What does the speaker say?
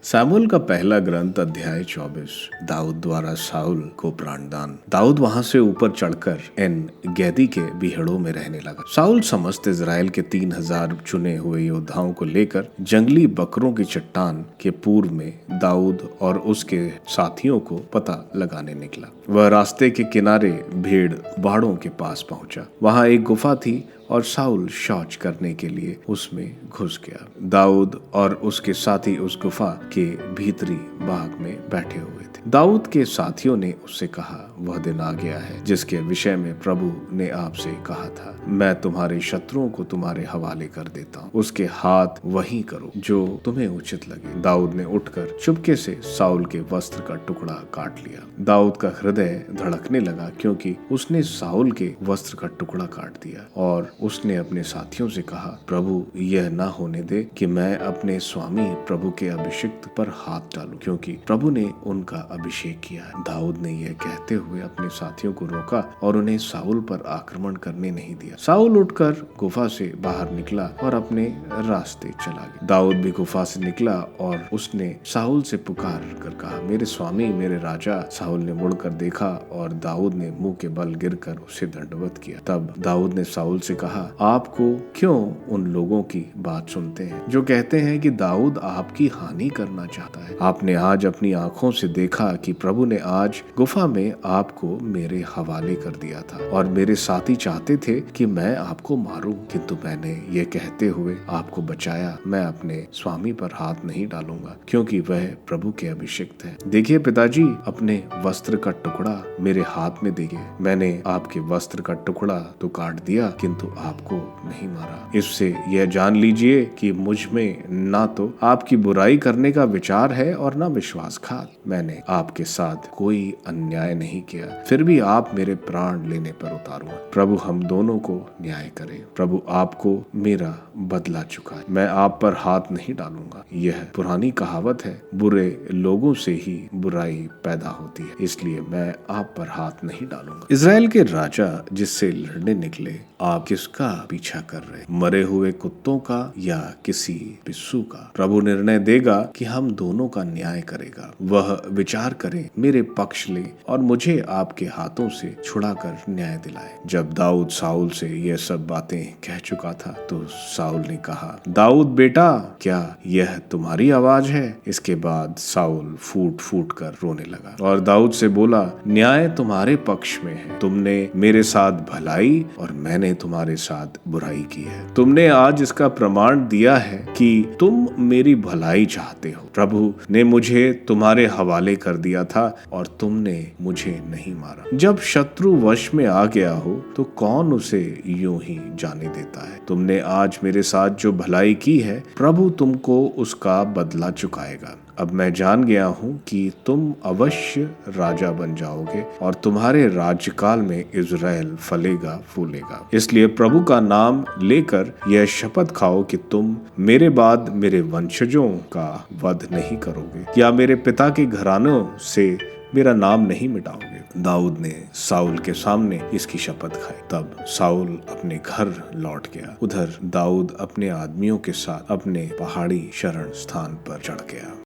सामुएल का पहला ग्रंथ अध्याय 24। दाऊद द्वारा साउल को प्राणदान। दाऊद वहां से ऊपर चढ़कर एन गैदी के बीहड़ों में रहने लगा। साउल समस्त इजराइल के 3000 चुने हुए योद्धाओं को लेकर जंगली बकरों की चट्टान के पूर्व में दाऊद और उसके साथियों को पता लगाने निकला। वह रास्ते के किनारे भेड़ बाड़ों के पास पहुंचा। वहां एक गुफा थी और साउल शौच करने के लिए उसमें घुस गया। दाऊद और उसके साथी उस गुफा के भीतरी बाग में बैठे हुए थे। दाऊद के साथियों ने उससे कहा, वह दिन आ गया है जिसके विषय में प्रभु ने आपसे कहा था, मैं तुम्हारे शत्रुओं को तुम्हारे हवाले कर देता हूँ, उसके हाथ वही करो जो तुम्हें उचित लगे। दाऊद ने उठकर चुपके से साउल के वस्त्र का टुकड़ा काट लिया। दाऊद का हृदय धड़कने लगा क्योंकि उसने साउल के वस्त्र का टुकड़ा काट दिया और उसने अपने साथियों से कहा, प्रभु यह ना होने दे कि मैं अपने स्वामी प्रभु के अभिषिक्त पर हाथ डालूं, क्योंकि प्रभु ने उनका अभिषेक किया है। दाऊद ने यह कहते हुए अपने साथियों को रोका और उन्हें साउल पर आक्रमण करने नहीं दिया। साउल उठकर गुफा से बाहर निकला और अपने रास्ते चला गया। दाऊद भी गुफा से निकला और उसने साउल से पुकार कर कहा, मेरे स्वामी, मेरे राजा। साउल ने मुड़कर देखा और दाऊद ने मुंह के बल गिरकर उसे दंडवत किया। तब दाऊद ने साउल से कहा, आपको क्यों उन लोगों की बात सुनते हैं जो कहते हैं कि दाऊद आपकी हानि करना चाहता है? आपने आज अपनी आंखों से देखा कि प्रभु ने आज गुफा में आपको मेरे हवाले कर दिया था और मेरे साथी चाहते थे कि मैं आपको मारूं, किंतु मैंने ये कहते हुए आपको बचाया, मैं अपने स्वामी पर हाथ नहीं डालूंगा क्योंकि वह प्रभु के अभिषिक्त है। देखिए पिताजी, अपने वस्त्र का टुकड़ा मेरे हाथ में देखिए। मैंने आपके वस्त्र का टुकड़ा तो काट दिया किंतु आपको नहीं मारा। इससे यह जान लीजिए कि मुझ में ना तो आपकी बुराई करने का विचार है और ना विश्वासघात। मैंने आपके साथ कोई अन्याय नहीं किया, फिर भी आप मेरे प्राण लेने पर उतारूंगा। प्रभु हम दोनों को न्याय करे। प्रभु आपको मेरा बदला चुकाए, मैं आप पर हाथ नहीं डालूंगा। यह पुरानी कहावत है, बुरे लोगों से ही बुराई पैदा होती है, इसलिए मैं आप पर हाथ नहीं डालूंगा। इजराइल के राजा जिससे लड़ने निकले, आप किसका पीछा कर रहे? मरे हुए कुत्तों का या किसी पिस्सू का? प्रभु निर्णय देगा कि हम दोनों का न्याय करेगा। वह विचार करे, मेरे पक्ष ले और मुझे आपके हाथों से छुड़ाकर न्याय दिलाए। जब दाऊद साउल से यह सब बातें कह चुका था तो साउल ने कहा, दाऊद बेटा, क्या यह तुम्हारी आवाज है? इसके बाद साउल फूट फूट कर रोने लगा और दाऊद से बोला, न्याय तुम्हारे पक्ष में है। तुमने मेरे साथ भलाई और मैंने तुम्हारे साथ बुराई की है। तुमने आज इसका प्रमाण दिया है कि तुम मेरी भलाई चाहते हो। प्रभु ने मुझे तुम्हारे हवाले कर दिया था और तुमने मुझे नहीं मारा। जब शत्रु वश में आ गया हो तो कौन उसे यूं ही जाने देता है? तुमने आज मेरे साथ जो भलाई की है, प्रभु तुमको उसका बदला चुकाएगा। अब मैं जान गया हूँ कि तुम अवश्य राजा बन जाओगे और तुम्हारे राज्यकाल में इज़राइल फलेगा फूलेगा। इसलिए प्रभु का नाम लेकर यह शपथ खाओ कि तुम मेरे बाद मेरे वंशजों का वध नहीं करोगे या मेरे पिता के घरानों से मेरा नाम नहीं मिटाओगे। दाऊद ने साउल के सामने इसकी शपथ खाई। तब साउल अपने घर लौट गया। उधर दाऊद अपने आदमियों के साथ अपने पहाड़ी शरण स्थान पर चढ़ गया।